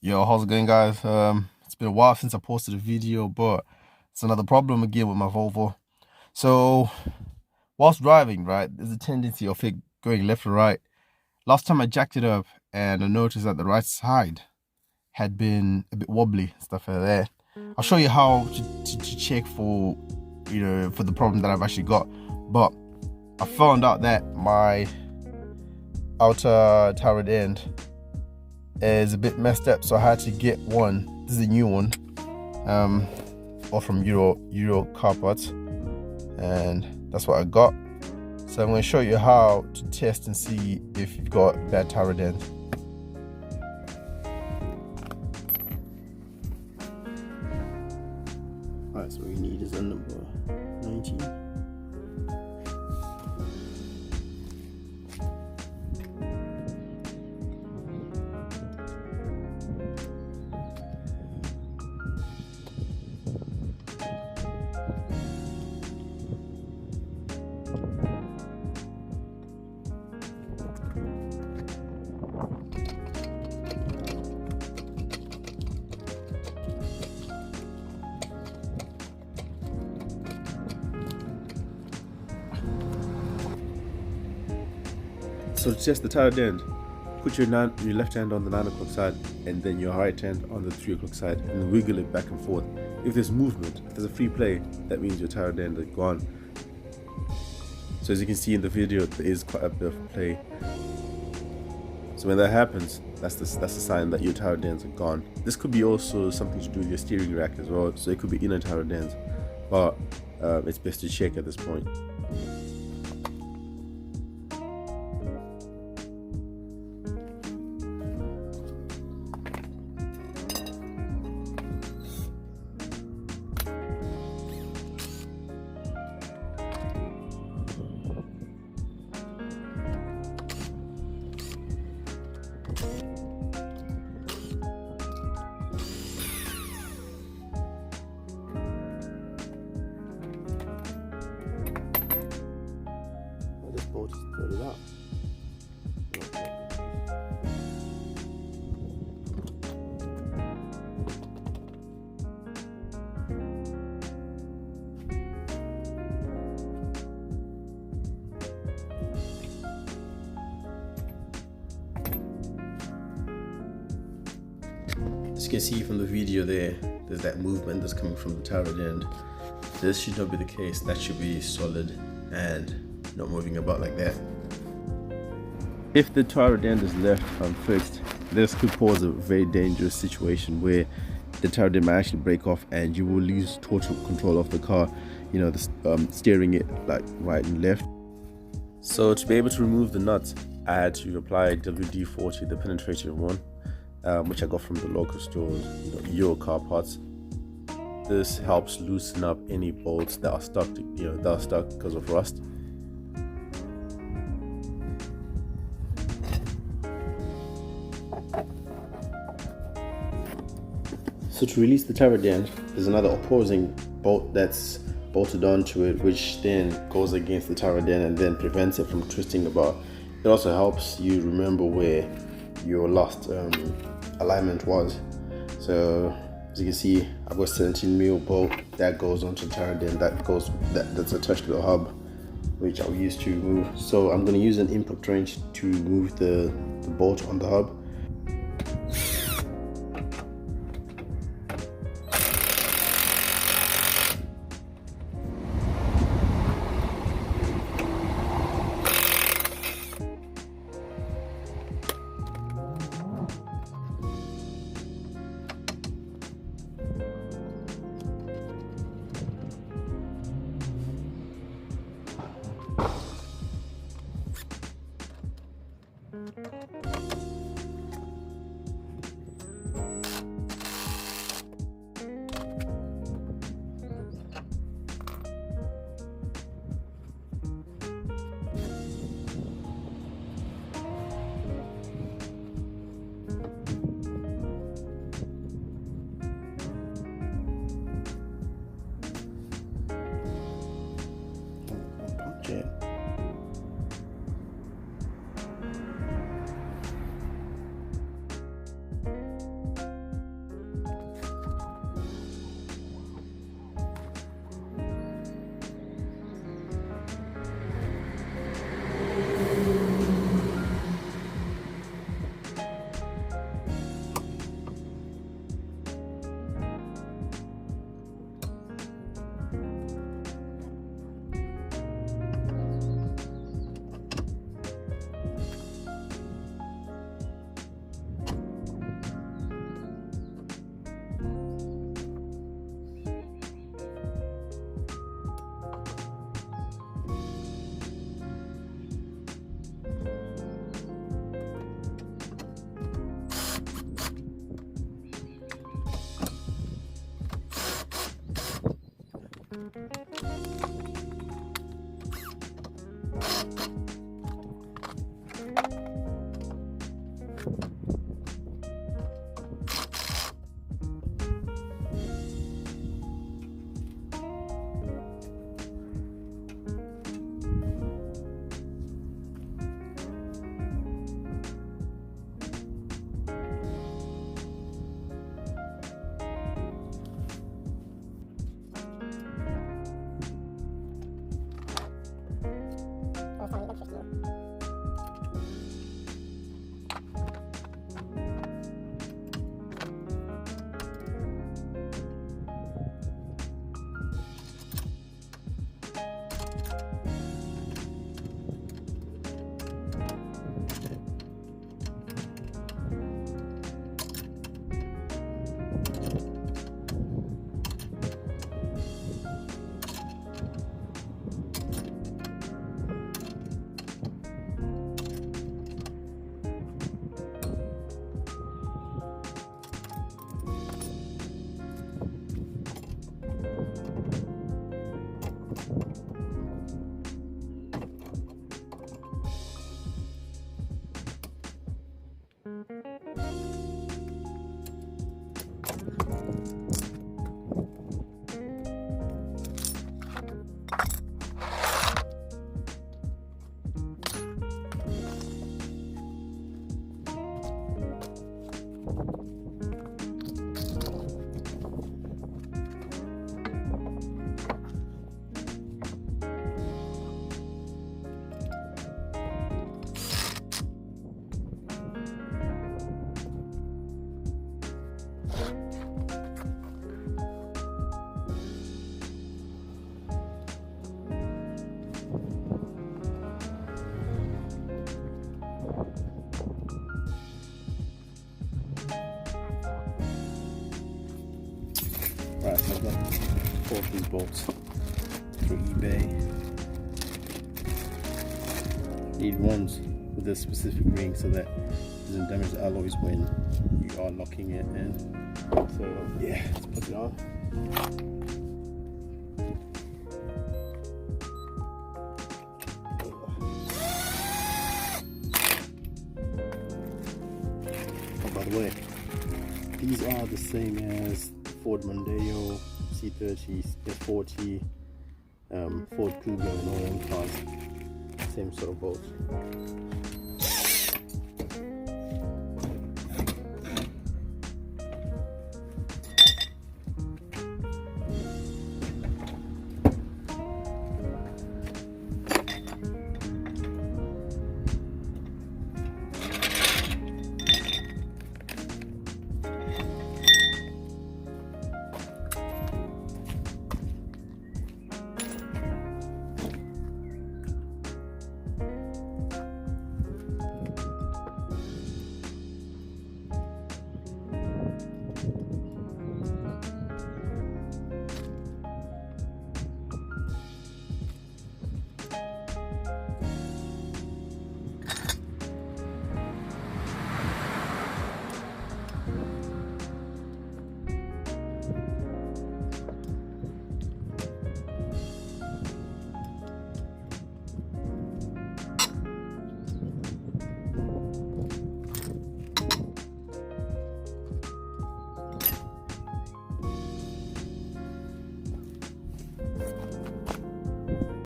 Yo, how's it going, guys? It's been a while since I posted a video, but it's another problem again with my Volvo. So, whilst driving, right, there's a tendency of it going left or right. Last time I jacked it up and I noticed that the right side had been a bit wobbly, stuff like that. I'll show you how to check for, for the problem that I've actually got. But I found out that my outer turret end is a bit messed up, so I had to get one. This is a new one, or from Euro car parts, and that's what I got. So I'm going to show you how to test and see if you've got bad turret end. Alright, so what we need is a number 19. So to test the turret end, put your left hand on the 9 o'clock side and then your right hand on the 3 o'clock side and wiggle it back and forth. If there's movement, if there's a free play, that means your turret end is gone. So as you can see in the video, there is quite a bit of play. So when that happens, that's the sign that your turret ends are gone. This could be also something to do with your steering rack as well, so it could be inner turret ends, but it's best to check at this point. This bolt is threaded up. As you can see from the video there's that movement that's coming from the turret end. This should not be the case. That should be solid and not moving about like that. If the turret end is left unfixed, this could cause a very dangerous situation where the turret end might actually break off and you will lose total control of the car, steering it like right and left. So to be able to remove the nuts, I had to apply WD-40, the penetrating one, which I got from the local stores, Euro car parts. This helps loosen up any bolts that are stuck because of rust. So to release the turret end, there's another opposing bolt that's bolted onto it, which then goes against the turret end and then prevents it from twisting about. It also helps you remember where your last alignment was. So as you can see, I've got 17mm bolt that goes onto the turret end, that's attached to the hub, which I'll use to move. So I'm going to use an input wrench to move the bolt on the hub. Right, so I've got 4 of these bolts through eBay. Need ones with this specific ring so that it doesn't damage the alloys when you are locking it in. So yeah, let's put it on. Oh, by the way, these are the same as Ford Mondeo, C30, S40, Ford Cougar and all them cars. Same sort of bolts.